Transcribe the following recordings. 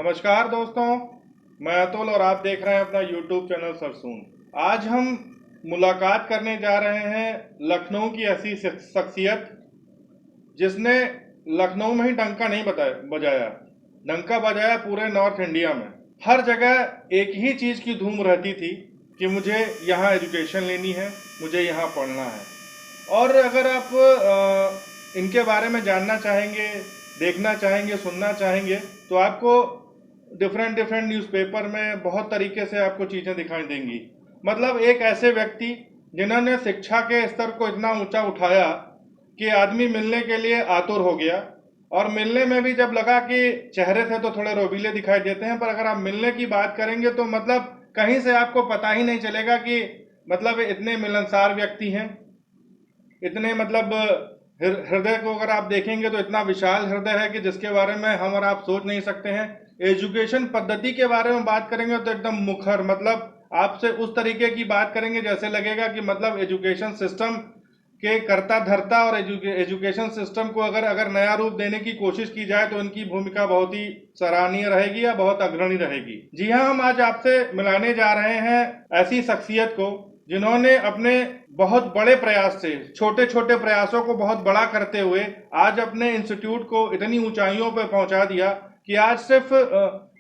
नमस्कार दोस्तों, मैं अतुल और आप देख रहे हैं अपना YouTube चैनल सरसून। आज हम मुलाकात करने जा रहे हैं लखनऊ की ऐसी शख्सियत जिसने लखनऊ में ही डंका नहीं बजाया, डंका बजाया पूरे नॉर्थ इंडिया में। हर जगह एक ही चीज़ की धूम रहती थी कि मुझे यहाँ एजुकेशन लेनी है, मुझे यहाँ पढ़ना है। और अगर आप इनके बारे में जानना चाहेंगे, देखना चाहेंगे, सुनना चाहेंगे तो आपको डिफरेंट डिफरेंट न्यूज़पेपर में बहुत तरीके से आपको चीज़ें दिखाई देंगी। मतलब एक ऐसे व्यक्ति जिन्होंने शिक्षा के स्तर को इतना ऊंचा उठाया कि आदमी मिलने के लिए आतुर हो गया। और मिलने में भी जब लगा कि चेहरे से तो थोड़े रोबीले दिखाई देते हैं, पर अगर आप मिलने की बात करेंगे तो मतलब कहीं से आपको पता ही नहीं चलेगा कि मतलब इतने मिलनसार व्यक्ति हैं। इतने मतलब हृदय को अगर आप देखेंगे तो इतना विशाल हृदय है कि जिसके बारे में हम और आप सोच नहीं सकते हैं। एजुकेशन पद्धति के बारे में बात करेंगे तो एकदम मुखर, मतलब आपसे उस तरीके की बात करेंगे जैसे लगेगा कि मतलब एजुकेशन सिस्टम के करता धरता और एजुकेशन सिस्टम को अगर नया रूप देने की कोशिश की जाए तो इनकी भूमिका बहुत ही सराहनीय रहेगी या बहुत अग्रणी रहेगी। जी हाँ, हम आज आपसे मिलाने जा रहे हैं ऐसी शख्सियत को जिन्होंने अपने बहुत बड़े प्रयास से छोटे छोटे प्रयासों को बहुत बड़ा करते हुए आज अपने इंस्टीट्यूट को इतनी ऊंचाइयों पर पहुंचा दिया कि आज सिर्फ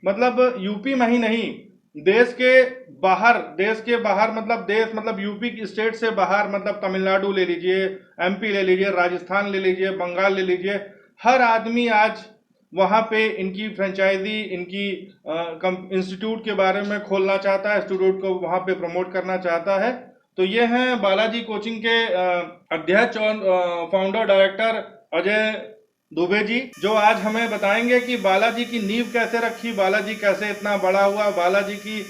मतलब यूपी में ही नहीं, देश के बाहर मतलब देश मतलब यूपी की स्टेट से बाहर, मतलब तमिलनाडु ले लीजिए, एमपी ले लीजिए, राजस्थान ले लीजिए, बंगाल ले लीजिए, हर आदमी आज वहाँ पे इनकी फ्रेंचाइजी, इनकी इंस्टीट्यूट के बारे में खोलना चाहता है, इंस्टीट्यूट को वहाँ पे प्रमोट करना चाहता है। तो ये हैं बालाजी कोचिंग के अध्यक्ष और फाउंडर डायरेक्टर अजय दुबे जी, जो आज हमें बताएंगे कि बालाजी की नींव कैसे रखी, बालाजी कैसे इतना बड़ा हुआ, बालाजी की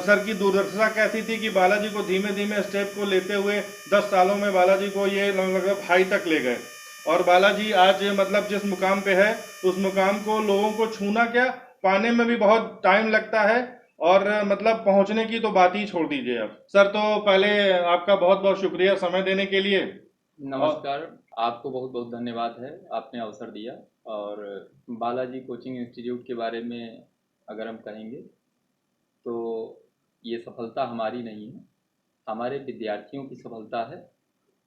सर की दूरदर्शिता कैसी थी कि बालाजी को धीमे धीमे स्टेप को लेते हुए 10 सालों में बालाजी को ये मतलब हाई तक ले गए। और बालाजी आज मतलब जिस मुकाम पे है उस मुकाम को लोगों को छूना क्या, पाने में भी बहुत टाइम लगता है और मतलब पहुंचने की तो बात ही छोड़ दीजिए आप। सर तो पहले आपका बहुत बहुत शुक्रिया समय देने के लिए। नमस्कार। आपको बहुत बहुत धन्यवाद है, आपने अवसर दिया। और बालाजी कोचिंग इंस्टीट्यूट के बारे में अगर हम कहेंगे तो ये सफलता हमारी नहीं है, हमारे विद्यार्थियों की सफलता है।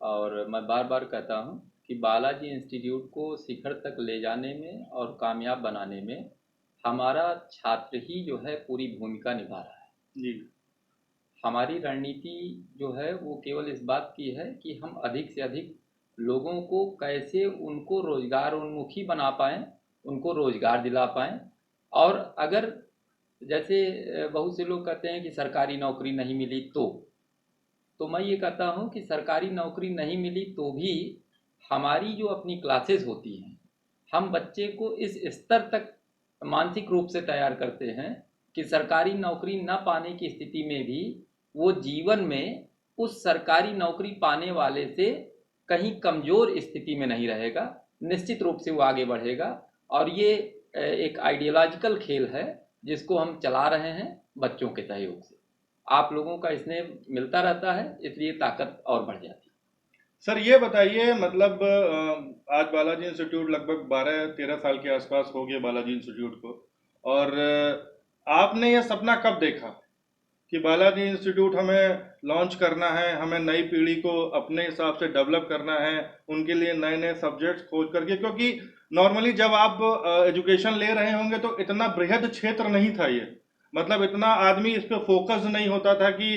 और मैं बार बार कहता हूँ कि बालाजी इंस्टीट्यूट को शिखर तक ले जाने में और कामयाब बनाने में हमारा छात्र ही जो है पूरी भूमिका निभा रहा है जी। हमारी रणनीति जो है वो केवल इस बात की है कि हम अधिक से अधिक लोगों को कैसे उनको रोजगार उन्मुखी बना पाएं, उनको रोजगार दिला पाएं। और अगर जैसे बहुत से लोग कहते हैं कि सरकारी नौकरी नहीं मिली तो मैं ये कहता हूँ कि सरकारी नौकरी नहीं मिली तो भी हमारी जो अपनी क्लासेस होती हैं, हम बच्चे को इस स्तर तक मानसिक रूप से तैयार करते हैं कि सरकारी नौकरी न पाने की स्थिति में भी वो जीवन में उस सरकारी नौकरी पाने वाले से कहीं कमज़ोर स्थिति में नहीं रहेगा, निश्चित रूप से वो आगे बढ़ेगा। और ये एक आइडियोलॉजिकल खेल है जिसको हम चला रहे हैं बच्चों के सहयोग से। आप लोगों का स्नेह मिलता रहता है, इसलिए ताकत और बढ़ जाती है। सर ये बताइए, मतलब आज बालाजी इंस्टीट्यूट लगभग 12-13 साल के आसपास हो गए बालाजी इंस्टीट्यूट को। और आपने ये सपना कब देखा कि बालाजी इंस्टीट्यूट हमें लॉन्च करना है, हमें नई पीढ़ी को अपने हिसाब से डेवलप करना है, उनके लिए नए नए सब्जेक्ट्स खोज करके? क्योंकि नॉर्मली जब आप एजुकेशन ले रहे होंगे तो इतना बृहद क्षेत्र नहीं था ये, मतलब इतना आदमी इस पर फोकस नहीं होता था कि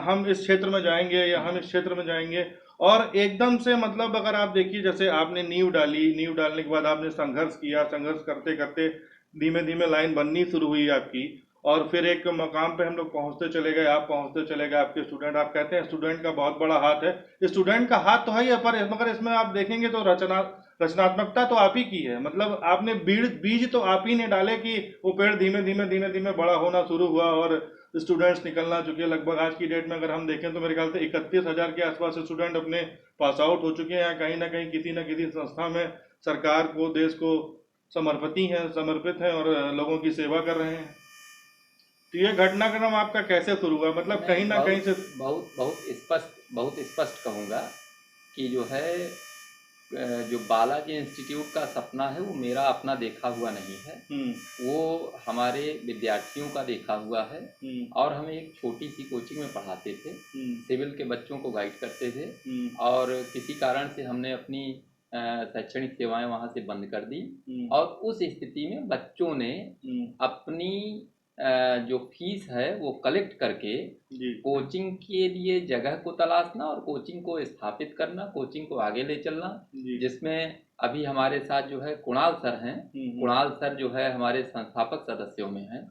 हम इस क्षेत्र में जाएंगे या हम इस क्षेत्र में जाएंगे। और एकदम से मतलब अगर आप देखिए, जैसे आपने नींव डाली, नींव डालने के बाद आपने संघर्ष किया, संघर्ष करते करते धीमे धीमे लाइन बननी शुरू हुई आपकी, और फिर एक मकाम पे हम लोग पहुंचते चले गए, आप पहुंचते चले गए, आपके स्टूडेंट, आप कहते हैं स्टूडेंट का बहुत बड़ा हाथ है। स्टूडेंट का हाथ तो है ही, पर मगर इसमें आप देखेंगे तो रचनात्मकता तो आप ही की है। मतलब आपने बीज तो आप ही ने डाले कि वो पेड़ धीमे धीमे धीमे धीमे बड़ा होना शुरू हुआ और स्टूडेंट्स निकलना चुके हैं। लगभग आज की डेट में अगर हम देखें तो मेरे ख्याल से 31,000 के आसपास स्टूडेंट अपने पास आउट हो चुके हैं, या कहीं ना कहीं किसी न किसी संस्था में सरकार को, देश को समर्पित हैं और लोगों की सेवा कर रहे हैं। तो ये घटनाक्रम आपका कैसे शुरू हुआ? मतलब मैं कहीं ना कहीं से बहुत बहुत स्पष्ट कहूँगा कि जो है जो बालाजी इंस्टीट्यूट का सपना है वो मेरा अपना देखा हुआ नहीं है, वो हमारे विद्यार्थियों का देखा हुआ है। और हम एक छोटी सी कोचिंग में पढ़ाते थे, सिविल के बच्चों को गाइड करते थे, और किसी कारण से हमने अपनी शैक्षणिक सेवाएं वहाँ से बंद कर दी, और उस स्थिति में बच्चों ने अपनी जो फीस है वो कलेक्ट करके कोचिंग के लिए जगह को तलाशना और कोचिंग को स्थापित करना, कोचिंग को आगे ले चलना, जिसमें अभी हमारे साथ जो है कुणाल सर हैं। कुणाल सर जो है हमारे संस्थापक सदस्यों में हैं।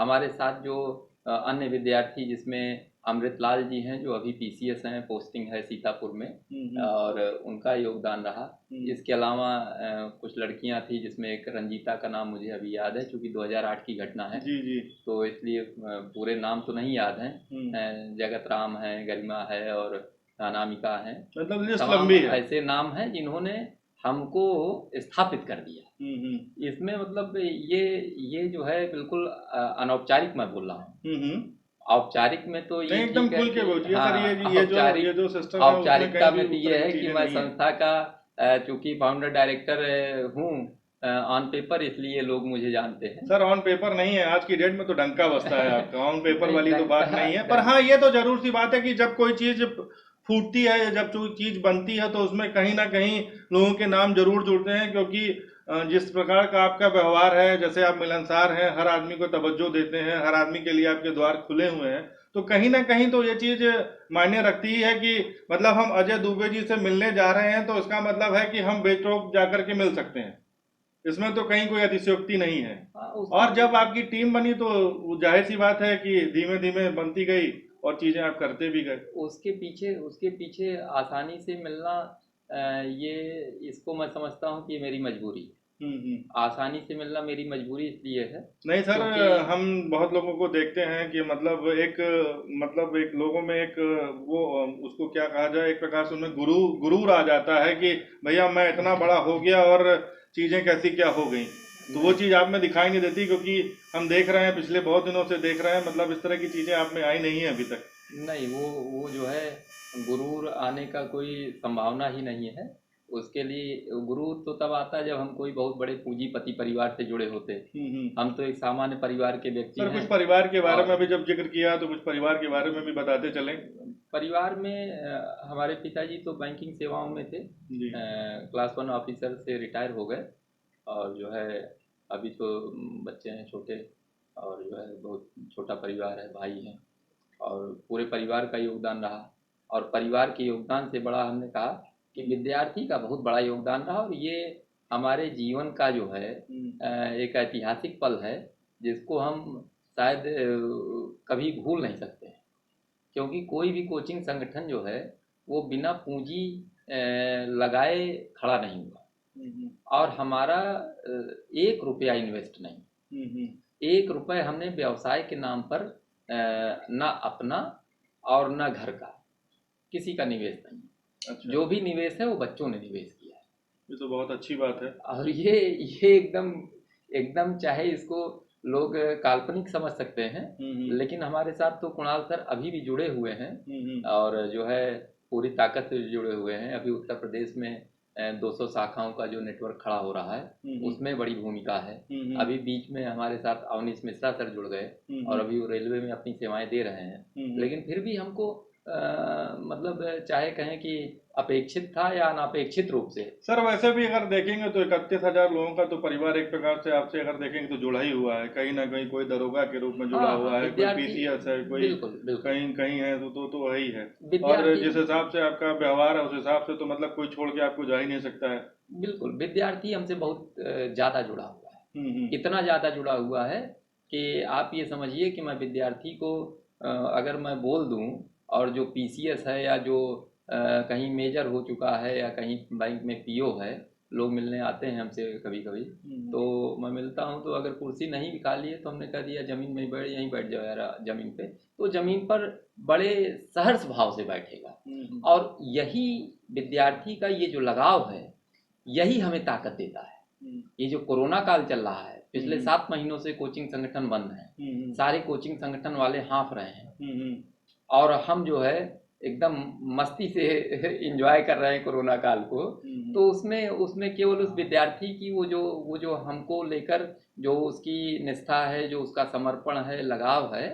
हमारे साथ जो अन्य विद्यार्थी, जिसमें अमृतलाल जी हैं जो अभी पीसीएस हैं, पोस्टिंग है सीतापुर में, और उनका योगदान रहा। इसके अलावा कुछ लड़कियां थी, जिसमें एक रंजीता का नाम मुझे अभी याद है, क्योंकि 2008 की घटना है तो इसलिए पूरे नाम तो नहीं याद हैं। जगत राम है, गरिमा है और अनामिका है, मतलब ऐसे नाम हैं जिन्होंने हमको स्थापित कर दिया। इसमें मतलब ये जो है बिल्कुल अनौपचारिक मैं बोल रहा हूँ। औपचारिक में तो ये एकदम खुल के बोलिए सर। ये जो सिस्टम है, औपचारिकता में तो ये है कि मैं संस्था का चूंकि फाउंडर डायरेक्टर हूँ ऑन पेपर, इसलिए लोग मुझे जानते हैं। सर ऑन पेपर नहीं है, आज की डेट में तो डंका बजता है आपका। ऑन पेपर वाली तो बात नहीं है, पर हाँ ये तो जरूर सी बात है कि जब कोई चीज फूटती है या जब कोई चीज बनती है तो उसमें कहीं ना कहीं लोगों के नाम जरूर जुड़ते हैं, क्योंकि जिस प्रकार का आपका व्यवहार है, जैसे आप मिलनसार हैं, हर आदमी को तवज्जो देते हैं, हर आदमी के लिए आपके द्वार खुले हुए हैं, तो कहीं ना कहीं तो ये चीज मायने रखती ही है कि मतलब हम अजय दुबे जी से मिलने जा रहे हैं तो इसका मतलब है कि हम बेचौक जाकर के मिल सकते हैं। इसमें तो कहीं कोई अतिशयोक्ति नहीं है। और जब आपकी टीम बनी तो जाहिर सी बात है कि धीमे धीमे बनती गई और चीजें आप करते भी गए। उसके पीछे आसानी से मिलना, ये इसको मैं समझता हूँ कि मेरी मजबूरी है। आसानी से मिलना मेरी मजबूरी इसलिए है। नहीं सर, हम बहुत लोगों को देखते हैं कि मतलब एक लोगों में एक वो उसको क्या कहा जाए, एक प्रकार से उनमें गुरूर आ जाता है कि भैया मैं इतना बड़ा हो गया और चीजें कैसी क्या हो गई। तो वो चीज आप में दिखाई नहीं देती, क्योंकि हम देख रहे हैं, पिछले बहुत दिनों से देख रहे हैं, मतलब इस तरह की चीजें आप में आई नहीं है अभी तक। नहीं, वो जो है गुरूर आने का कोई संभावना ही नहीं है। उसके लिए गुरूर तो तब आता है जब हम कोई बहुत बड़े पूंजीपति परिवार से जुड़े होते हैं। हम तो एक सामान्य परिवार के व्यक्ति हैं। कुछ परिवार के बारे में भी जब जिक्र किया तो कुछ परिवार के बारे में भी बताते चलें। परिवार में हमारे पिताजी तो बैंकिंग सेवाओं में थे, क्लास 1 ऑफिसर से रिटायर हो गए, और जो है अभी तो बच्चे हैं छोटे, और जो है बहुत छोटा परिवार है, भाई हैं, और पूरे परिवार का योगदान रहा। और परिवार के योगदान से बड़ा हमने कहा कि विद्यार्थी का बहुत बड़ा योगदान रहा, और ये हमारे जीवन का जो है एक ऐतिहासिक पल है, जिसको हम शायद कभी भूल नहीं सकते हैं। क्योंकि कोई भी कोचिंग संगठन जो है वो बिना पूंजी लगाए खड़ा नहीं हुआ, और हमारा 1 रुपया इन्वेस्ट नहीं। 1 रुपये हमने व्यवसाय के नाम पर ना अपना और ना घर का, किसी का निवेश नहीं। अच्छा। जो भी निवेश है वो बच्चों ने निवेश किया है। ये तो बहुत अच्छी बात है। और ये एकदम चाहे इसको लोग काल्पनिक समझ सकते हैं, लेकिन हमारे साथ तो कुणाल सर अभी भी जुड़े हुए हैं, और जो है पूरी ताकत से जुड़े हुए हैं। अभी उत्तर प्रदेश में 200 शाखाओं का जो नेटवर्क खड़ा हो रहा है उसमें बड़ी भूमिका है। अभी बीच में हमारे साथ अवनीश मिश्रा सर जुड़ गए, और अभी वो रेलवे में अपनी सेवाएं दे रहे हैं। लेकिन फिर भी हमको मतलब चाहे कहें कि अपेक्षित था या अनापेक्षित रूप से। सर वैसे भी अगर देखेंगे तो 31,000 लोगों का तो परिवार एक प्रकार से आपसे अगर देखेंगे तो जुड़ा ही हुआ है, कहीं ना कहीं कोई दरोगा के रूप में जुड़ा हुआ है, कोई पीसीएस है, कोई कहीं है, तो वही है। और जिस हिसाब से आपका व्यवहार है उस हिसाब से तो मतलब कोई छोड़ के आपको जा ही नहीं सकता है। बिल्कुल, विद्यार्थी हमसे बहुत ज्यादा जुड़ा हुआ है। इतना ज्यादा जुड़ा हुआ है कि आप ये समझिए कि मैं विद्यार्थी को अगर मैं बोल दूं, और जो पीसीएस है या जो कहीं मेजर हो चुका है या कहीं बैंक में पीओ है, लोग मिलने आते हैं हमसे कभी कभी, तो मैं मिलता हूं तो अगर कुर्सी नहीं भी खाली है तो हमने कह दिया जमीन में बैठ, यहीं बैठ जाओ यार जमीन पे, तो जमीन पर बड़े सहर्ष भाव से बैठेगा। और यही विद्यार्थी का ये जो लगाव है यही हमें ताकत देता है। ये जो कोरोना काल चल रहा है, पिछले 7 महीनों से कोचिंग संगठन बंद हैं, सारे कोचिंग संगठन वाले हाँफ रहे हैं, और हम जो है एकदम मस्ती से एंजॉय कर रहे हैं कोरोना काल को, तो उसमें उसमें केवल उस विद्यार्थी की वो जो हमको लेकर जो उसकी निष्ठा है, जो उसका समर्पण है, लगाव है,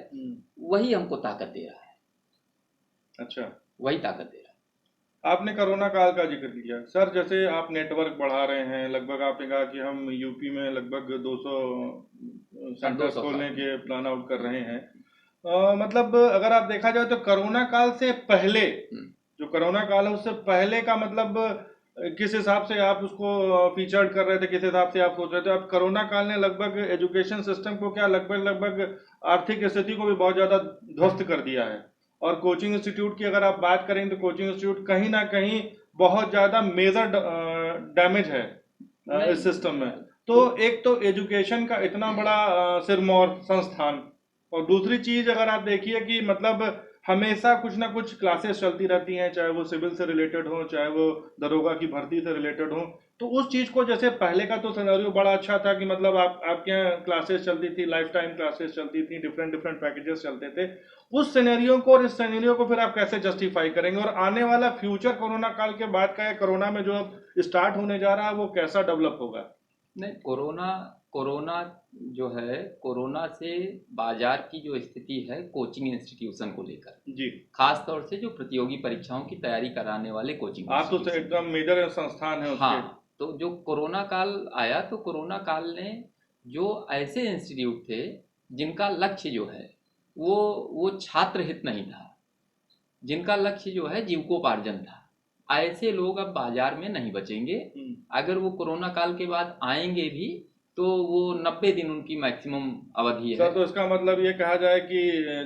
वही हमको ताकत दे रहा है। अच्छा, वही ताकत दे रहा है। आपने कोरोना काल का जिक्र किया सर, जैसे आप नेटवर्क बढ़ा रहे हैं, लगभग आपने कहा कि हम यूपी में लगभग 200 सेंटर्स 200 खोलने साल। के प्लान आउट कर रहे हैं। मतलब अगर आप देखा जाए तो कोरोना काल से पहले, जो कोरोना काल है उससे पहले का मतलब किस हिसाब से आप उसको फीचर्ड कर रहे थे, किस हिसाब से आप सोच रहे थे? अब कोरोना काल ने लगभग एजुकेशन सिस्टम को क्या लगभग लगभग आर्थिक स्थिति को भी बहुत ज्यादा ध्वस्त कर दिया है। और कोचिंग इंस्टीट्यूट की अगर आप बात करें तो कोचिंग इंस्टीट्यूट कहीं ना कहीं बहुत ज्यादा मेजर डैमेज है इस सिस्टम में। तो एक तो एजुकेशन का इतना बड़ा सिरमौर संस्थान, और दूसरी चीज अगर आप देखिए कि मतलब हमेशा कुछ ना कुछ क्लासेस चलती रहती हैं, चाहे वो सिविल से रिलेटेड हो, चाहे वो दरोगा की भर्ती से रिलेटेड हो। तो उस चीज को, जैसे पहले का तो सिनेरियो बड़ा अच्छा था कि मतलब आपके यहाँ क्लासेस चलती थी, लाइफ टाइम क्लासेस चलती थी, डिफरेंट डिफरेंट पैकेजेस चलते थे। उस सिनेरियो को और इस सिनेरियो को फिर आप कैसे जस्टिफाई करेंगे? और आने वाला फ्यूचर कोरोना काल के बाद का है, कोरोना में जो अब स्टार्ट होने जा रहा है वो कैसा डेवलप होगा? नहीं, कोरोना कोरोना जो है, कोरोना से बाजार की जो स्थिति है कोचिंग इंस्टीट्यूशन को लेकर, जी, खास तौर से जो प्रतियोगी परीक्षाओं की तैयारी कराने वाले कोचिंग आप तो इंस्टीट्यूशन, एकदम मेजर संस्थान है उसके। हाँ, तो जो कोरोना काल आया तो कोरोना काल ने जो ऐसे इंस्टीट्यूट थे जिनका लक्ष्य जो है वो छात्र हित नहीं था, जिनका लक्ष्य जो है जीविकोपार्जन था, ऐसे लोग अब बाजार में नहीं बचेंगे। अगर वो कोरोना काल के बाद आएंगे भी तो वो 90 दिन उनकी मैक्सिमम अवधि सर, है। तो इसका मतलब ये कहा जाए कि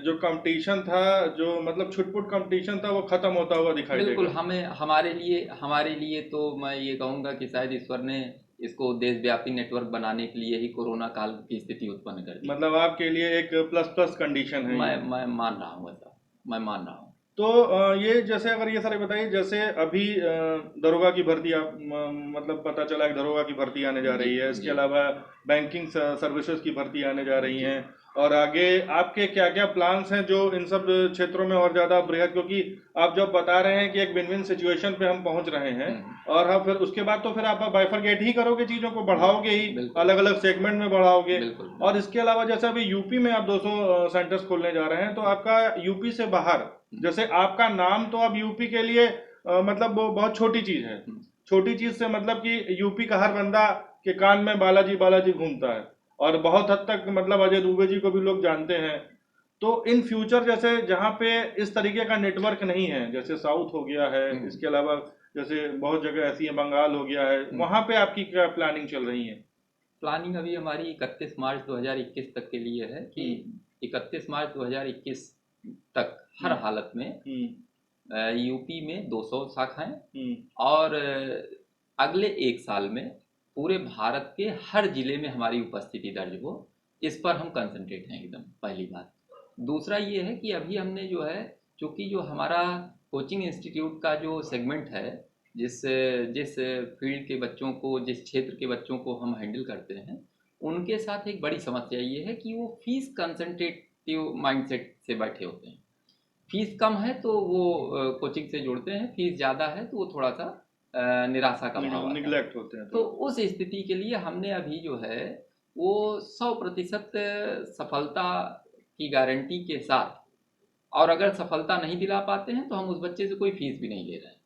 जो कंपटीशन था, जो मतलब छुटपुट कंपटीशन था, वो खत्म होता हुआ दिखाई बिल्कुल, देगा। हमें हमारे लिए तो मैं ये कहूँगा कि शायद ईश्वर ने इसको देशव्यापी नेटवर्क बनाने के लिए ही कोरोना काल की स्थिति उत्पन्न कर दी। मतलब आपके लिए एक प्लस प्लस कंडीशन है ये। मैं मान रहा हूँ ऐसा, मैं मान रहा हूँ। तो ये जैसे अगर ये सारे बताइए, जैसे अभी दरोगा की भर्ती आप मतलब पता चला कि दरोगा की भर्ती आने जा जी रही है, इसके जी अलावा बैंकिंग सर्विसेज की भर्ती आने जा रही जी। हैं। और आगे आपके क्या क्या प्लान्स हैं जो इन सब क्षेत्रों में और ज्यादा बृहद, क्योंकि आप जब बता रहे हैं कि एक विन विन सिचुएशन पे हम पहुंच रहे हैं, और हम फिर उसके बाद तो फिर आप बाइफरगेट ही करोगे, चीजों को बढ़ाओगे ही, बिल्कुल अलग अलग सेगमेंट में बढ़ाओगे। बिल्कुल। और इसके अलावा जैसे अभी यूपी में आप 200 सेंटर्स खोलने जा रहे हैं, तो आपका यूपी से बाहर, जैसे आपका नाम तो अब यूपी के लिए मतलब वो बहुत छोटी चीज है। छोटी चीज से मतलब कि यूपी का हर बंदा के कान में बालाजी बालाजी घूमता है, और बहुत हद तक मतलब अजय दुबे जी को भी लोग जानते हैं। तो इन फ्यूचर जैसे जहाँ पे इस तरीके का नेटवर्क नहीं है, जैसे साउथ हो गया है, इसके अलावा जैसे बहुत जगह ऐसी है, बंगाल हो गया है, वहां पे आपकी क्या प्लानिंग चल रही है? प्लानिंग अभी हमारी 31 मार्च 2021 तक के लिए है कि 31 मार्च 2021 तक हर हालत में यूपी में 200 शाखाएं, और अगले एक साल में पूरे भारत के हर जिले में हमारी उपस्थिति दर्ज हो, इस पर हम कंसंट्रेट हैं एकदम, पहली बात। दूसरा ये है कि अभी हमने जो है, चूँकि जो हमारा कोचिंग इंस्टीट्यूट का जो सेगमेंट है, जिस जिस फील्ड के बच्चों को, जिस क्षेत्र के बच्चों को हम हैंडल करते हैं, उनके साथ एक बड़ी समस्या ये है कि वो फीस कंसंट्रेटिव माइंडसेट से बैठे होते हैं। फीस कम है तो वो कोचिंग से जुड़ते हैं, फीस ज़्यादा है तो वो थोड़ा सा निराशा का भाव आता है। निगलेक्ट होते हैं तो उस स्थिति के लिए हमने अभी जो है वो 100% सफलता की गारंटी के साथ, और अगर सफलता नहीं दिला पाते हैं तो हम उस बच्चे से कोई फीस भी नहीं ले रहे हैं।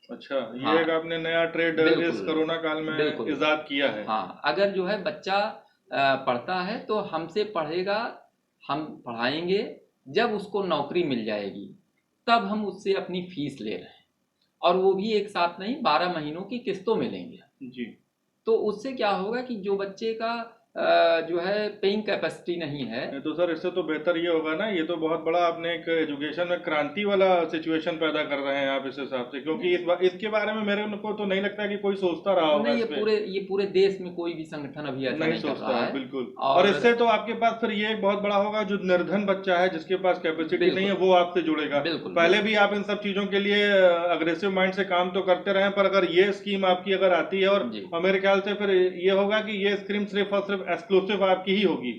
अच्छा, ये हाँ, एक आपने नया ट्रेड इस बिल्कुल कोरोना काल में बिल्कुल। इजाद किया है। हाँ, अगर जो है बच्चा पढ़ता है तो हमसे पढ़ेगा, हम पढ़ाएंगे, जब उसको नौकरी मिल जाएगी तब हम उससे अपनी फीस ले रहे हैं, और वो भी एक साथ नहीं, 12 महीनों की किस्तों में लेंगे। जी। तो उससे क्या होगा कि जो बच्चे का जो है पेइंग कैपेसिटी नहीं है। तो सर, इससे तो बेहतर ये होगा ना, ये तो बहुत बड़ा आपने एक एजुकेशन में क्रांति वाला सिचुएशन पैदा कर रहे हैं आप इस हिसाब से, क्योंकि इसके बारे में मेरे को तो नहीं लगता कि कोई सोचता रहा होगा नहीं, इस पे। ये पूरे देश में कोई भी संगठन अभी ऐसा नहीं नहीं कर सोचता रहा है, है। बिल्कुल। और और इससे तो आपके पास फिर ये एक बहुत बड़ा होगा, जो निर्धन बच्चा है जिसके पास कैपेसिटी नहीं है, बिल्कुल वो आपसे जुड़ेगा। बिल्कुल पहले बिल्कुल। भी आप इन सब चीजों के लिए अग्रेसिव माइंड से काम तो करते रहे, पर अगर ये स्कीम आपकी अगर आती है, और मेरे ख्याल से फिर ये होगा कि ये स्कीम सिर्फ और सिर्फ एक्सक्लूसिव आपकी ही होगी।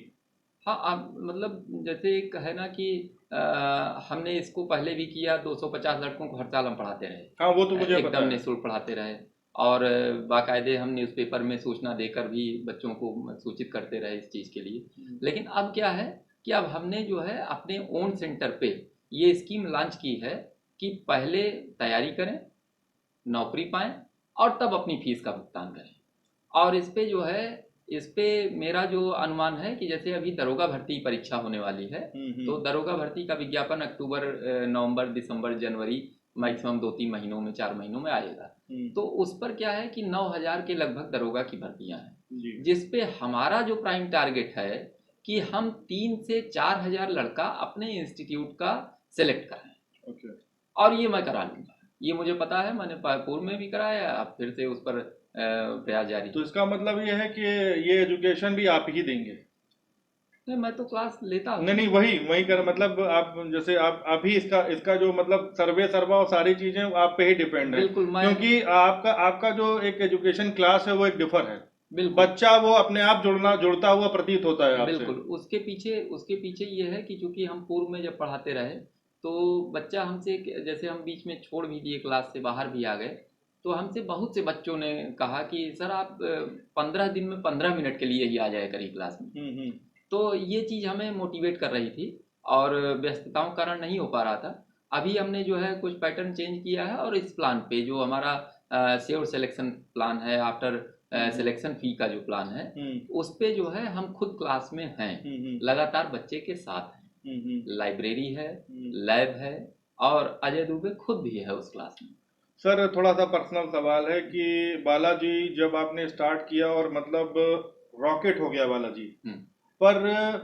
हाँ, आप मतलब जैसे एक है ना कि हमने इसको पहले भी किया, 250 लड़कों को हर साल हम पढ़ाते रहे, हाँ वो तो मुझे पता एकदम है। निःशुल्क पढ़ाते रहे। और बाकायदे हम न्यूज़पेपर में सूचना देकर भी बच्चों को सूचित करते रहे इस चीज़ के लिए। लेकिन अब क्या है कि अब हमने जो है अपने ओन सेंटर पे ये स्कीम लॉन्च की है कि पहले तैयारी करें, नौकरी पाएं और तब अपनी फीस का भुगतान करें। और इस पे जो है, इस पे मेरा जो अनुमान है कि जैसे अभी दरोगा भर्ती परीक्षा होने वाली है, तो दरोगा भर्ती का विज्ञापन अक्टूबर, नवंबर, दिसंबर, जनवरी, मैक्सिमम 2-3 महीनों में, 4 महीनों में आएगा। तो उस पर क्या है कि 9,000 के लगभग दरोगा की भर्तियां हैं, जिस पे हमारा जो प्राइम टारगेट है कि हम 3 से 4,000 लड़का अपने इंस्टीट्यूट का सेलेक्ट कराएं। और ये मैं करा लूँगा, ये मुझे पता है, मैंने पूर्व में भी कराया, अब फिर से उस पर प्रयास जारी। तो इसका मतलब ये है कि ये एजुकेशन भी आप ही देंगे? नहीं, मैं तो क्लास लेता हूँ। नहीं नहीं, वही वही कर मतलब आप जैसे आप ही इसका इसका जो मतलब सर्वे सर्वा और सारी चीजें आप पे ही डिपेंड है। बिल्कुल, मैं क्योंकि आपका आपका जो एक एजुकेशन क्लास है वो एक डिफर है। बिल्कुल बच्चा वो अपने आप जुड़ता हुआ प्रतीत होता है आपसे। बिल्कुल उसके पीछे ये है कि चूंकि हम पूर्व में जब पढ़ाते रहे, तो बच्चा हमसे, जैसे हम बीच में छोड़ भी दिए, क्लास से बाहर भी आ गए, तो हमसे बहुत से बच्चों ने कहा कि सर आप 15 दिन में 15 मिनट के लिए ही आ जाया करिए क्लास में। तो ये चीज़ हमें मोटिवेट कर रही थी और व्यस्तताओं के कारण नहीं हो पा रहा था। अभी हमने जो है कुछ पैटर्न चेंज किया है और इस प्लान पे जो हमारा श्योर सिलेक्शन प्लान है, आफ्टर सिलेक्शन फी का जो प्लान है, उस पे जो है हम खुद क्लास में हैं, लगातार बच्चे के साथ हैं, लाइब्रेरी है, लैब है और अजय दुबे खुद भी है उस क्लास में। सर थोड़ा सा पर्सनल सवाल है कि बालाजी जब आपने स्टार्ट किया और मतलब रॉकेट हो गया बालाजी, पर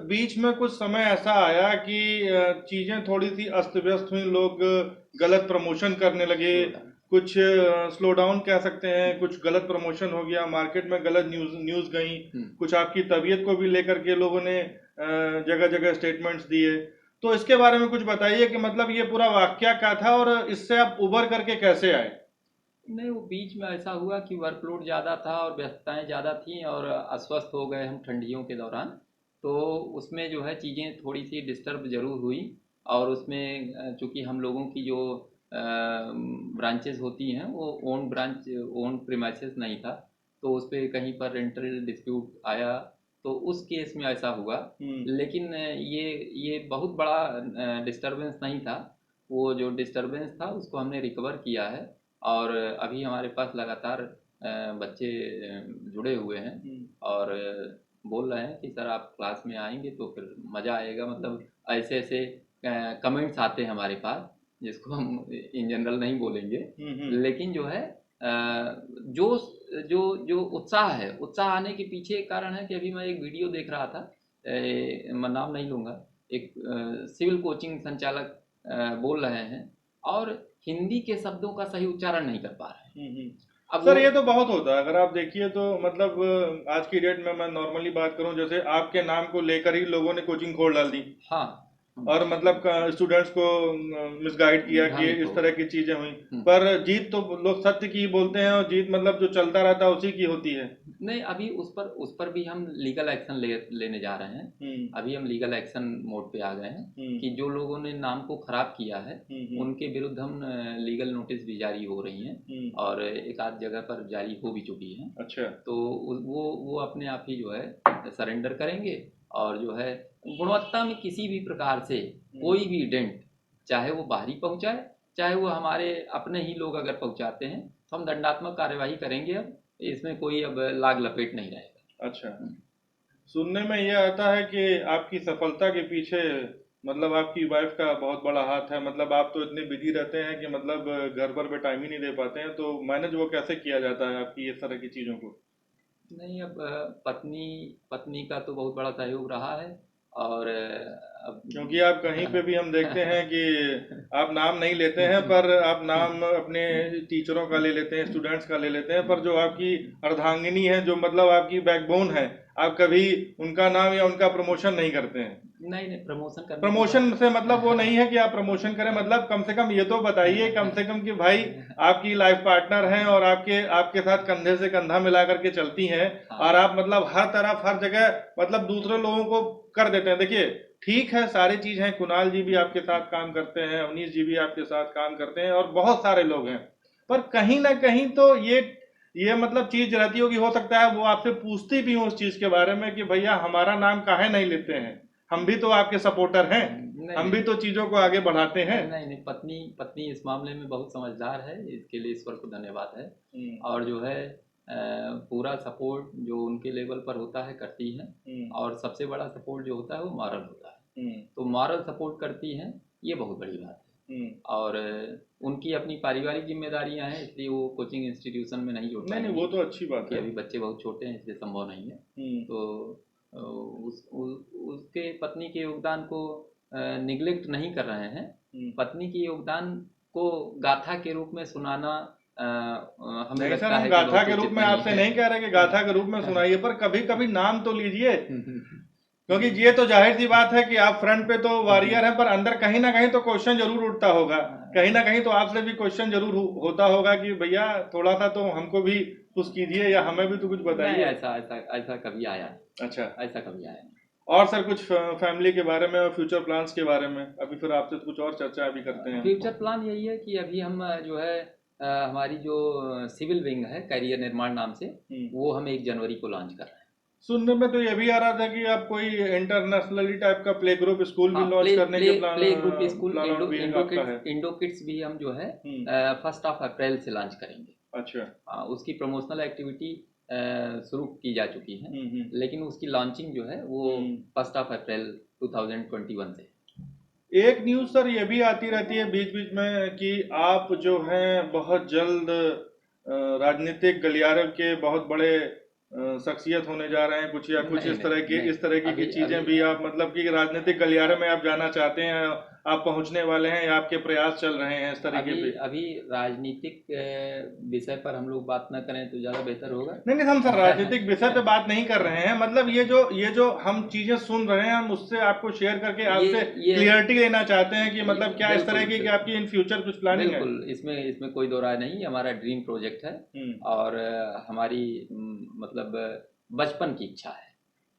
बीच में कुछ समय ऐसा आया कि चीजें थोड़ी सी अस्त व्यस्त हुई, लोग गलत प्रमोशन करने लगे, कुछ स्लो डाउन कह सकते हैं, कुछ गलत प्रमोशन हो गया, मार्केट में गलत न्यूज गई, कुछ आपकी तबीयत को भी लेकर के लोगों ने जगह जगह स्टेटमेंट्स दिए। तो इसके बारे में कुछ बताइए कि मतलब ये पूरा वाकया क्या था और इससे आप उबर करके कैसे आए? नहीं, वो बीच में ऐसा हुआ कि वर्कलोड ज़्यादा था और व्यस्तताएं ज़्यादा थीं और अस्वस्थ हो गए हम ठंडियों के दौरान। तो उसमें जो है चीज़ें थोड़ी सी डिस्टर्ब ज़रूर हुई। और उसमें चूँकि हम लोगों की जो ब्रांचेस होती हैं वो ओन ब्रांच, ओन प्रीमाइसेस नहीं था, तो उस पर कहीं पर रेंटल डिस्प्यूट आया, तो उस केस में ऐसा हुआ। लेकिन ये बहुत बड़ा डिस्टरबेंस नहीं था। वो जो डिस्टरबेंस था उसको हमने रिकवर किया है और अभी हमारे पास लगातार बच्चे जुड़े हुए हैं और बोल रहे हैं कि सर आप क्लास में आएंगे तो फिर मज़ा आएगा। मतलब ऐसे ऐसे कमेंट्स आते हैं हमारे पास, जिसको हम इन जनरल नहीं बोलेंगे, लेकिन जो है जो जो जो उत्साह है, उत्साह आने के पीछे एक कारण है कि अभी मैं एक वीडियो देख रहा था, मैं नाम नहीं लूँगा, एक सिविल कोचिंग संचालक बोल रहे हैं और हिंदी के शब्दों का सही उच्चारण नहीं कर पा रहे हैं। अब सर ये तो बहुत होता है, अगर आप देखिए तो मतलब आज की डेट में मैं नॉर्मली बात करूं, जैसे आपके नाम को लेकर ही लोगों ने कोचिंग खोल डाल दी। हाँ, और मतलब स्टूडेंट्स को मिसगाइड किया कि इस तरह की चीजें हुई। पर जीत तो लोग सत्य की ही बोलते हैं और जीत मतलब जो चलता रहता है उसी की होती है। नहीं, अभी उस पर भी हम लीगल एक्शन लेने जा रहे हैं। अभी हम लीगल एक्शन मोड पे आ गए हैं कि जो लोगों ने नाम को खराब किया है उनके विरुद्ध हम लीगल नोटिस भी जारी हो रही हैं और एक आध जगह पर जारी हो भी चुकी हैं। अच्छा। तो वो अपने आप ही जो है सरेंडर करेंगे और जो है गुणवत्ता में किसी भी प्रकार से कोई भी डेंट, चाहे वो बाहरी पहुंचाए चाहे वो हमारे अपने ही लोग अगर पहुंचाते हैं, तो हम दंडात्मक कार्यवाही करेंगे। अब इसमें कोई अब लाग लपेट नहीं रहेगा। अच्छा। सुनने में यह आता है कि आपकी सफलता के पीछे मतलब आपकी वाइफ का बहुत बड़ा हाथ है। मतलब आप तो इतने बिजी रहते हैं कि मतलब घर पर भी टाइम ही नहीं दे पाते हैं, तो मैनेज वो कैसे किया जाता है आपकी इस तरह की चीज़ों को? नहीं, अब पत्नी का तो बहुत बड़ा सहयोग रहा है और अब क्योंकि आप कहीं पे भी हम देखते हैं कि आप नाम नहीं लेते हैं, पर आप नाम अपने टीचरों का ले लेते हैं, स्टूडेंट्स का ले लेते हैं, पर जो आपकी अर्धांगिनी है, जो मतलब आपकी बैकबोन है, आप कभी उनका नाम या उनका प्रमोशन नहीं करते हैं। नहीं, प्रमोशन करने प्रमोशन से मतलब वो नहीं है कि आप प्रमोशन करें, मतलब कम से कम ये तो बताइए कम से कम कि भाई आपकी लाइफ पार्टनर हैं और आपके साथ कंधे से कंधा मिला करके चलती हैं। और आप मतलब हर तरफ हर जगह मतलब दूसरे लोगों को कर देते हैं। देखिए ठीक है, सारी चीज है, कुणाल जी भी आपके साथ काम करते हैं, अवनीश जी भी आपके साथ काम करते हैं और बहुत सारे लोग हैं, पर कहीं ना कहीं तो ये मतलब चीज रहती होगी, हो सकता है वो आपसे पूछती भी हो उस चीज के बारे में कि भैया हमारा नाम काहे नहीं लेते हैं, हम भी तो आपके सपोर्टर हैं, नहीं हम भी नहीं तो चीजों को आगे बढ़ाते हैं। नहीं नहीं, पत्नी पत्नी इस मामले में बहुत समझदार है, इसके लिए ईश्वर को धन्यवाद है। हम्म। और जो है पूरा सपोर्ट जो उनके लेवल पर होता है करती हैं। हम्म। और सबसे बड़ा सपोर्ट जो होता है वो मॉरल होता है, हम्म। तो मॉरल सपोर्ट करती हैं, ये बहुत बड़ी बात है। हम्म। और उनकी अपनी पारिवारिक जिम्मेदारियां हैं, इसलिए वो कोचिंग इंस्टीट्यूशन में नहीं जुड़ नहीं नहीं, पाएंगी, वो तो अच्छी बात क्योंकि है। अभी बच्चे बहुत छोटे हैं, इसलिए संभव नहीं है। हम्म। तो उसके पत्नी के योगदान को निगलेक्ट नहीं कर रहे हैं। हम्म। पत्नी के योगदान को गाथा के रूप में सुनाना हमें नहीं सर, लगता हम है कि गाथा बहुत के रूप उचित में नहीं आपसे है। नहीं कह रहे कि गाथा के रूप में सुनाइए, पर कभी कभी नाम तो लीजिए, क्योंकि ये तो जाहिर सी बात है कि आप फ्रंट पे तो वॉरियर हैं, पर अंदर कहीं ना कहीं तो क्वेश्चन जरूर उठता होगा, कहीं ना कहीं तो आपसे भी क्वेश्चन जरूर होता होगा कि भैया थोड़ा सा तो हमको भी कुछ कीजिए या हमें भी तो कुछ नहीं, बताइए। ऐसा ऐसा ऐसा कभी आया नहीं। अच्छा। ऐसा कभी आया नहीं। और सर कुछ फैमिली के बारे में और फ्यूचर प्लान्स के बारे में अभी फिर आपसे कुछ और चर्चा अभी करते हैं। फ्यूचर प्लान यही है कि अभी हम जो है हमारी जो सिविल विंग है करियर निर्माण नाम से, वो हम 1 जनवरी को लॉन्च कर रहे हैं। सुनने में तो ये भी आ रहा था कि आप कोई इंटरनेशनली टाइप का प्ले ग्रुप स्कूल भी हाँ, लॉन्च करने के play group school plan Indo भी इंडो आपका है। किड्स इंडो किड्स भी हम जो है 1 अप्रैल से लॉन्च करेंगे। अच्छा। हाँ, उसकी प्रमोशनल एक्टिविटी शुरू की जा चुकी है, लेकिन उसकी लॉन्चिंग जो है वो 1 अप्रैल 2021 से। एक न्यूज़ सर ये भी आती रहती है बीच बीच में कि आप जो हैं बहुत जल्द राजनीतिक गलियारे के बहुत बड़े शख्सियत होने जा रहे हैं, कुछ या कुछ नहीं नहीं नहीं, इस तरह की अभी चीजें अभी भी आप मतलब कि राजनीतिक गलियारे में आप जाना चाहते हैं, आप पहुंचने वाले हैं या आपके प्रयास चल रहे हैं इस तरीके अभी पे? अभी राजनीतिक विषय पर हम लोग बात ना करें तो ज़्यादा बेहतर होगा। नहीं नहीं, हम सर राजनीतिक विषय पे बात नहीं कर रहे हैं, मतलब ये जो हम चीजें सुन रहे हैं हम उससे आपको शेयर करके आपसे ये क्लियरिटी लेना चाहते हैं कि मतलब क्या इस तरह बिल्कुल की कि आपकी इन फ्यूचर कुछ प्लानिंग है? बिल्कुल, इसमें इसमें कोई दो राय नहीं, हमारा ड्रीम प्रोजेक्ट है। और हमारी मतलब बचपन की इच्छा है।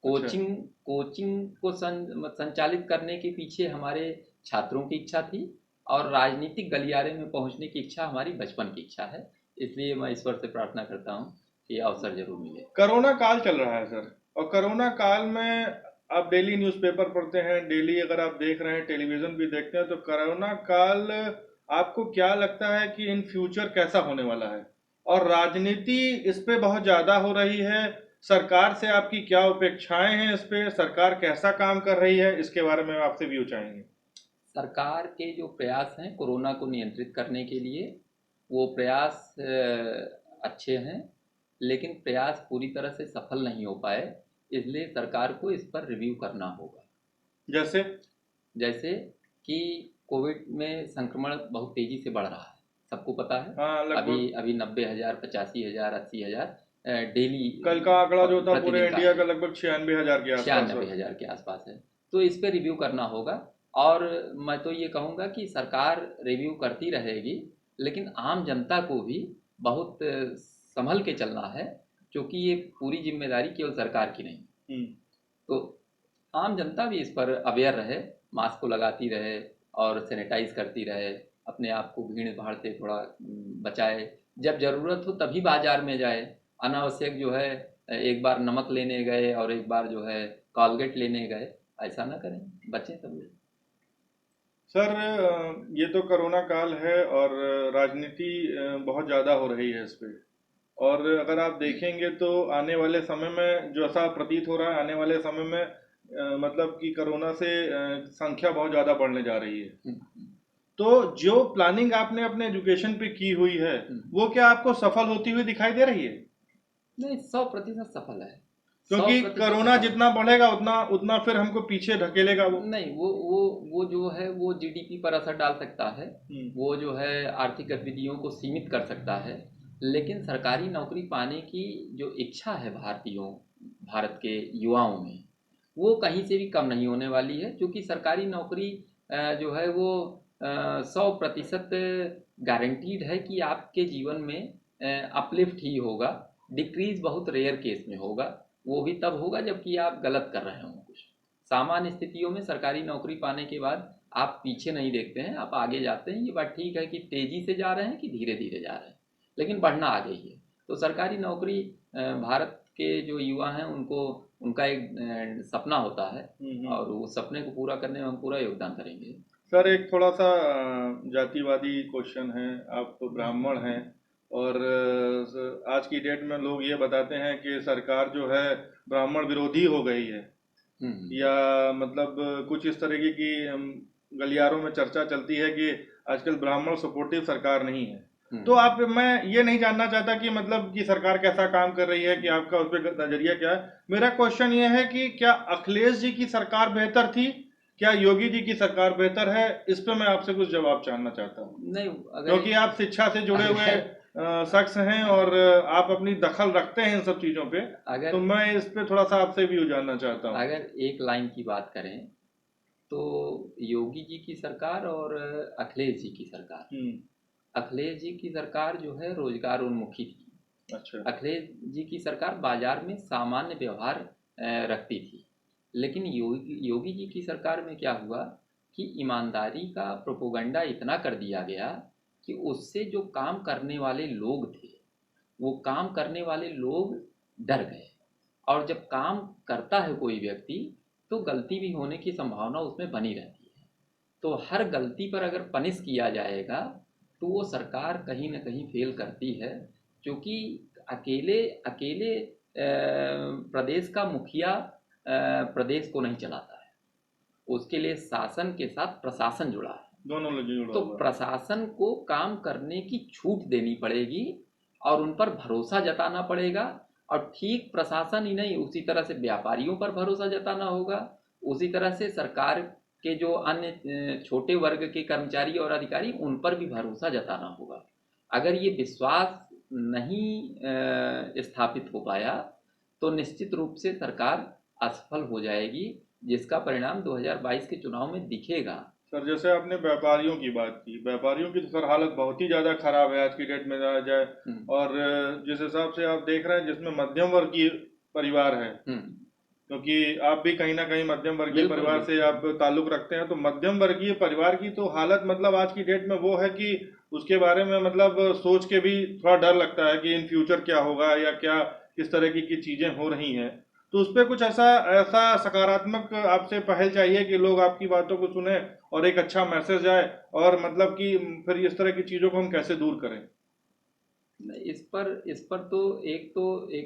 कोचिंग कोचिंग को संचालित करने के पीछे हमारे छात्रों की इच्छा थी, और राजनीतिक गलियारे में पहुंचने की इच्छा हमारी बचपन की इच्छा है। इसलिए मैं ईश्वर से प्रार्थना करता हूं कि अवसर जरूर मिले। कोरोना काल चल रहा है सर, और कोरोना काल में आप डेली न्यूज़पेपर पढ़ते हैं, डेली अगर आप देख रहे हैं, टेलीविजन भी देखते हैं, तो कोरोना काल आपको क्या लगता है कि इन फ्यूचर कैसा होने वाला है? और राजनीति इस पे बहुत ज़्यादा हो रही है, सरकार से आपकी क्या अपेक्षाएं हैं, इस पे सरकार कैसा काम कर रही है, इसके बारे में आपसे व्यू चाहेंगे। सरकार के जो प्रयास हैं कोरोना को नियंत्रित करने के लिए, वो प्रयास अच्छे हैं, लेकिन प्रयास पूरी तरह से सफल नहीं हो पाए, इसलिए सरकार को इस पर रिव्यू करना होगा। जैसे जैसे कि कोविड में संक्रमण बहुत तेजी से बढ़ रहा है, सबको पता है। हाँ, अभी लगभग अभी 90,000, 85,000, 80,000 डेली कल का आंकड़ा जो था पूरे प्रतिदिन का इंडिया है, का लगभग 96,000 के आसपास 96,000 के आसपास है। तो इस पे रिव्यू करना होगा। और मैं तो ये कहूँगा कि सरकार रिव्यू करती रहेगी, लेकिन आम जनता को भी बहुत संभल के चलना है, क्योंकि ये पूरी जिम्मेदारी केवल सरकार की नहीं। तो आम जनता भी इस पर अवेयर रहे, मास्क को लगाती रहे और सैनिटाइज करती रहे, अपने आप को भीड़ भाड़ से थोड़ा बचाए, जब ज़रूरत हो तभी बाजार में जाए। अनावश्यक जो है एक बार नमक लेने गए और एक बार जो है कॉलगेट लेने गए, ऐसा ना करें, बचें सब लोग। सर ये तो कोरोना काल है और राजनीति बहुत ज़्यादा हो रही है इस पे, और अगर आप देखेंगे तो आने वाले समय में जो ऐसा प्रतीत हो रहा है, आने वाले समय में मतलब कि कोरोना से संख्या बहुत ज़्यादा बढ़ने जा रही है। तो जो प्लानिंग आपने अपने एजुकेशन पे की हुई है, वो क्या आपको सफल होती हुई दिखाई दे रही है? नहीं, 100% सफल है। क्योंकि 100% कोरोना सफल है। जितना बढ़ेगा उतना उतना फिर हमको पीछे ढकेलेगा वो। नहीं, वो जो है वो जीडीपी पर असर डाल सकता है, वो जो है आर्थिक गतिविधियों को सीमित कर सकता है, लेकिन सरकारी नौकरी पाने की जो इच्छा है भारत के युवाओं में, वो कहीं से भी कम नहीं होने वाली है, क्योंकि सरकारी नौकरी जो है वो 100% गारंटीड है कि आपके जीवन में अपलिफ्ट ही होगा, डिक्रीज बहुत रेयर केस में होगा। वो भी तब होगा जबकि आप गलत कर रहे हों कुछ। सामान्य स्थितियों में सरकारी नौकरी पाने के बाद आप पीछे नहीं देखते हैं, आप आगे जाते हैं। ये बात ठीक है कि तेजी से जा रहे हैं कि धीरे धीरे जा रहे हैं, लेकिन बढ़ना आगे ही है। तो सरकारी नौकरी भारत के जो युवा हैं उनको उनका एक सपना होता है, और उस सपने को पूरा करने में हम पूरा योगदान करेंगे। सर एक थोड़ा सा जातिवादी क्वेश्चन है। आप तो ब्राह्मण हैं और आज की डेट में लोग ये बताते हैं कि सरकार जो है ब्राह्मण विरोधी हो गई है, या मतलब कुछ इस तरीके की गलियारों में चर्चा चलती है कि आजकल ब्राह्मण सपोर्टिव सरकार नहीं है। तो आप, मैं ये नहीं जानना चाहता कि मतलब कि सरकार कैसा काम कर रही है, कि आपका उस पर नजरिया क्या है। मेरा क्वेश्चन ये है कि क्या अखिलेश जी की सरकार बेहतर थी, क्या योगी जी की सरकार बेहतर है? इस पे मैं आपसे कुछ जवाब जानना चाहता हूँ। नहीं, क्योंकि आप शिक्षा से जुड़े हुए शख्स हैं और आप अपनी दखल रखते हैं इन सब चीजों पे, तो मैं इस पे थोड़ा सा आपसे व्यू जानना चाहता हूँ। अगर एक लाइन की बात करें तो योगी जी की सरकार और अखिलेश जी की सरकार, अखिलेश जी की सरकार जो है रोजगार उन्मुखी थी। अच्छा। अखिलेश जी की सरकार बाजार में सामान्य व्यवहार रखती थी। लेकिन योगी जी की सरकार में क्या हुआ कि ईमानदारी का प्रोपोगंडा इतना कर दिया गया कि उससे जो काम करने वाले लोग थे, वो काम करने वाले लोग डर गए। और जब काम करता है कोई व्यक्ति तो गलती भी होने की संभावना उसमें बनी रहती है। तो हर गलती पर अगर पनिश किया जाएगा तो वो सरकार कहीं ना कहीं फेल करती है, क्योंकि अकेले अकेले प्रदेश का मुखिया प्रदेश को नहीं चलाता है, उसके लिए शासन के साथ प्रशासन जुड़ा है। दोनों जुड़ा तो हुआ है। प्रशासन को काम करने की छूट देनी पड़ेगी और उन पर भरोसा जताना पड़ेगा। और ठीक प्रशासन ही नहीं, उसी तरह से व्यापारियों पर भरोसा जताना होगा, उसी तरह से सरकार के जो अन्य छोटे वर्ग के कर्मचारी और अधिकारी उन पर भी भरोसा जताना होगा। अगर ये विश्वास नहीं स्थापित हो पाया तो निश्चित रूप से सरकार असफल हो जाएगी, जिसका परिणाम 2022 के चुनाव में दिखेगा। सर जैसे आपने व्यापारियों की बात की, व्यापारियों की तो सर हालत बहुत ही ज़्यादा खराब है आज की डेट में जाया जाए। और जिस हिसाब से आप देख रहे हैं, जिसमें मध्यम वर्गीय परिवार है, क्योंकि आप भी कहीं ना कहीं मध्यम वर्गीय परिवार से आप ताल्लुक रखते हैं, तो मध्यम वर्गीय परिवार की तो हालत मतलब आज की डेट में वो है कि उसके बारे में मतलब सोच के भी थोड़ा डर लगता है कि इन फ्यूचर क्या होगा या क्या किस तरह की चीज़ें हो रही हैं। तो उस पर कुछ ऐसा ऐसा सकारात्मक आपसे पहल चाहिए कि लोग आपकी बातों को सुने और एक अच्छा मैसेज आए, और मतलब कि फिर इस तरह की चीज़ों को हम कैसे दूर करें। इस पर तो एक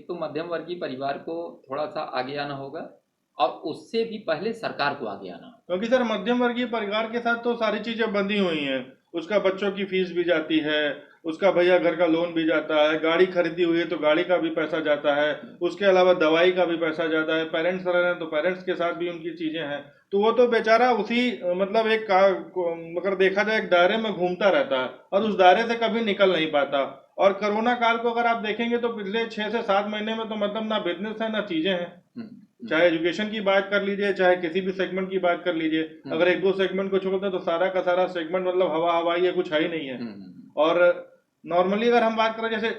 तो मध्यम वर्गीय परिवार को थोड़ा सा आगे आना होगा, और उससे भी पहले सरकार को आगे आना होगा। क्योंकि सर मध्यम वर्गीय परिवार के साथ तो सारी चीजें बंधी हुई हैं। उसका बच्चों की फीस भी जाती है, उसका भैया घर का लोन भी जाता है, गाड़ी खरीदी हुई है तो गाड़ी का भी पैसा जाता है, उसके अलावा दवाई का भी पैसा जाता है, पेरेंट्स रह रहे हैं तो पेरेंट्स के साथ भी उनकी चीजें हैं। तो वो तो बेचारा उसी मतलब एक अगर देखा जाए एक दायरे में घूमता रहता है और उस दायरे से कभी निकल नहीं पाता। और कोरोना काल को अगर आप देखेंगे तो पिछले 6 से 7 महीने में तो मतलब ना बिजनेस है ना चीजें हैं। चाहे एजुकेशन की बात कर लीजिए, चाहे किसी भी सेगमेंट की बात कर लीजिए, अगर एक दो सेगमेंट को छोड़ते हैं तो सारा का सारा सेगमेंट मतलब हवा हवाई है, कुछ है ही नहीं है। और नॉर्मली अगर हम बात करें, जैसे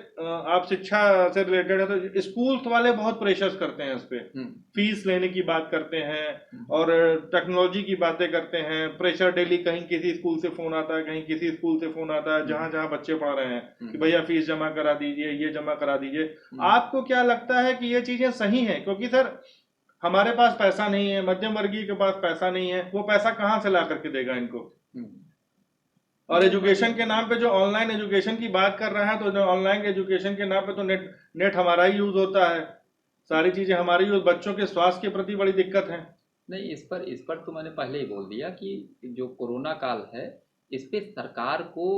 आप शिक्षा से रिलेटेड है तो स्कूल्स वाले बहुत प्रेशर्स करते हैं इस पे, फीस लेने की बात करते हैं और टेक्नोलॉजी की बातें करते हैं। प्रेशर डेली कहीं किसी स्कूल से फोन आता है, कहीं किसी स्कूल से फोन आता है, जहां जहां बच्चे पढ़ रहे हैं कि भैया फीस जमा करा दीजिए, ये जमा करा दीजिए। आपको क्या लगता है कि ये चीजें सही है? क्योंकि सर हमारे पास पैसा नहीं है, मध्यम वर्गीय के पास पैसा नहीं है, वो पैसा कहाँ से ला करके देगा इनको? और एजुकेशन के नाम पे जो ऑनलाइन एजुकेशन की बात कर रहे हैं, तो जो ऑनलाइन एजुकेशन के नाम पे तो नेट हमारा ही यूज होता है, सारी चीजें हमारी यूज, बच्चों के स्वास्थ्य के प्रति बड़ी दिक्कत है। नहीं, इस पर तो मैंने पहले ही बोल दिया कि जो कोरोना काल है इस पे सरकार को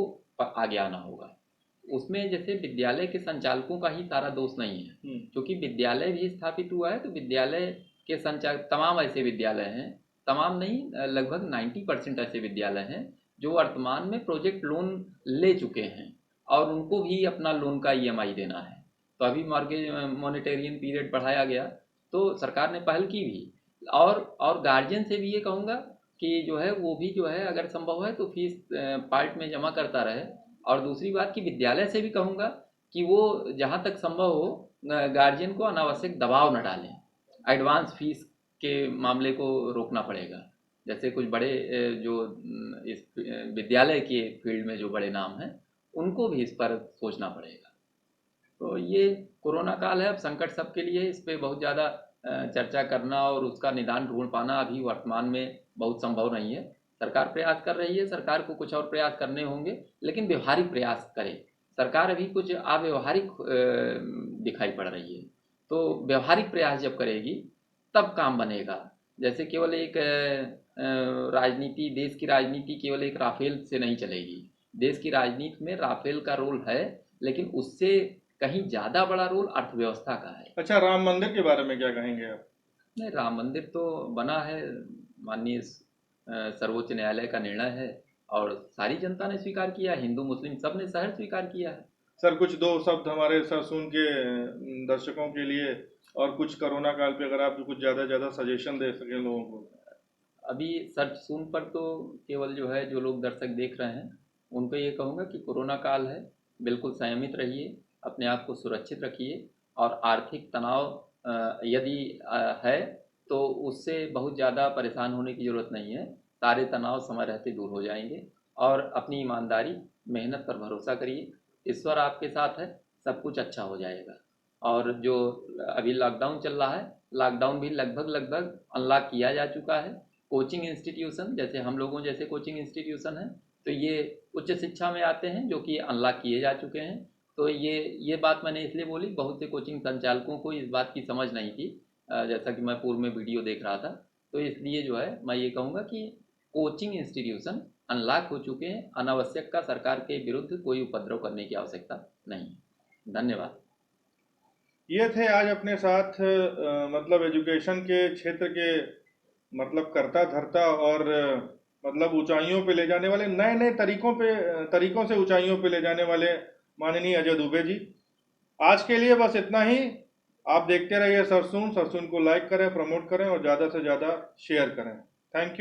आगे आना होगा। उसमें जैसे विद्यालय के संचालकों का ही सारा दोष नहीं है, क्योंकि विद्यालय भी स्थापित हुआ है तो विद्यालय के संचालक, तमाम ऐसे विद्यालय हैं, तमाम नहीं लगभग 90% ऐसे विद्यालय हैं जो वर्तमान में प्रोजेक्ट लोन ले चुके हैं और उनको भी अपना लोन का ईएमआई देना है। तो अभी मॉर्गेज मॉनिटेरियन पीरियड बढ़ाया गया तो सरकार ने पहल की भी। और गार्जियन से भी ये कहूँगा कि जो है वो भी जो है अगर संभव है तो फीस पार्ट में जमा करता रहे। और दूसरी बात कि विद्यालय से भी कहूँगा कि वो जहाँ तक संभव हो गार्जियन को अनावश्यक दबाव न डालें एडवांस फीस के मामले को रोकना पड़ेगा। जैसे कुछ बड़े जो इस विद्यालय के फील्ड में जो बड़े नाम हैं, उनको भी इस पर सोचना पड़ेगा। तो ये कोरोना काल है, अब संकट सबके लिए, इस पे बहुत ज़्यादा चर्चा करना और उसका निदान ढूंढ पाना अभी वर्तमान में बहुत संभव नहीं है। सरकार प्रयास कर रही है, सरकार को कुछ और प्रयास करने होंगे, लेकिन व्यवहारिक प्रयास करे। सरकार अभी कुछ अव्यवहारिक दिखाई पड़ रही है, तो व्यवहारिक प्रयास जब करेगी तब काम बनेगा। जैसे केवल एक राजनीति, देश की राजनीति केवल एक राफेल से नहीं चलेगी। देश की राजनीति में राफेल का रोल है, लेकिन उससे कहीं ज़्यादा बड़ा रोल अर्थव्यवस्था का है। अच्छा, राम मंदिर के बारे में क्या कहेंगे आप? नहीं, राम मंदिर तो बना है, माननीय सर्वोच्च न्यायालय का निर्णय है और सारी जनता ने स्वीकार किया, हिंदू मुस्लिम सब ने सहर्ष स्वीकार किया है। सर, कुछ दो शब्द हमारे सरसून के दर्शकों के लिए, और कुछ कोरोना काल पे अगर आप कुछ ज़्यादा सजेशन दे सकें लोगों को। अभी सर्च सून पर तो केवल जो है, जो लोग दर्शक देख रहे हैं उनको ये कहूँगा कि कोरोना काल है, बिल्कुल संयमित रहिए, अपने आप को सुरक्षित रखिए और आर्थिक तनाव यदि है तो उससे बहुत ज़्यादा परेशान होने की ज़रूरत नहीं है। सारे तनाव समय रहते दूर हो जाएंगे और अपनी ईमानदारी, मेहनत पर भरोसा करिए, ईश्वर आपके साथ है, सब कुछ अच्छा हो जाएगा। और जो अभी लॉकडाउन चल रहा है, लॉकडाउन भी लगभग अनलॉक किया जा चुका है। कोचिंग इंस्टीट्यूशन, जैसे हम लोगों जैसे कोचिंग इंस्टीट्यूशन हैं, तो ये उच्च शिक्षा में आते हैं, जो कि अनलॉक किए जा चुके हैं। तो ये बात मैंने इसलिए बोली, बहुत से कोचिंग संचालकों को इस बात की समझ नहीं थी, जैसा कि मैं पूर्व में वीडियो देख रहा था। तो इसलिए जो है मैं ये कहूँगा कि कोचिंग इंस्टीट्यूशन अनलॉक हो चुके हैं, अनावश्यक का सरकार के विरुद्ध कोई उपद्रव करने की आवश्यकता नहीं। धन्यवाद। ये थे आज अपने साथ मतलब एजुकेशन के क्षेत्र के मतलब करता धरता और मतलब ऊंचाइयों पे ले जाने वाले, नए नए तरीकों से ऊंचाइयों पे ले जाने वाले माननीय अजय दुबे जी। आज के लिए बस इतना ही। आप देखते रहिए सरसून को लाइक करें, प्रमोट करें और ज़्यादा से ज़्यादा शेयर करें। Thank you.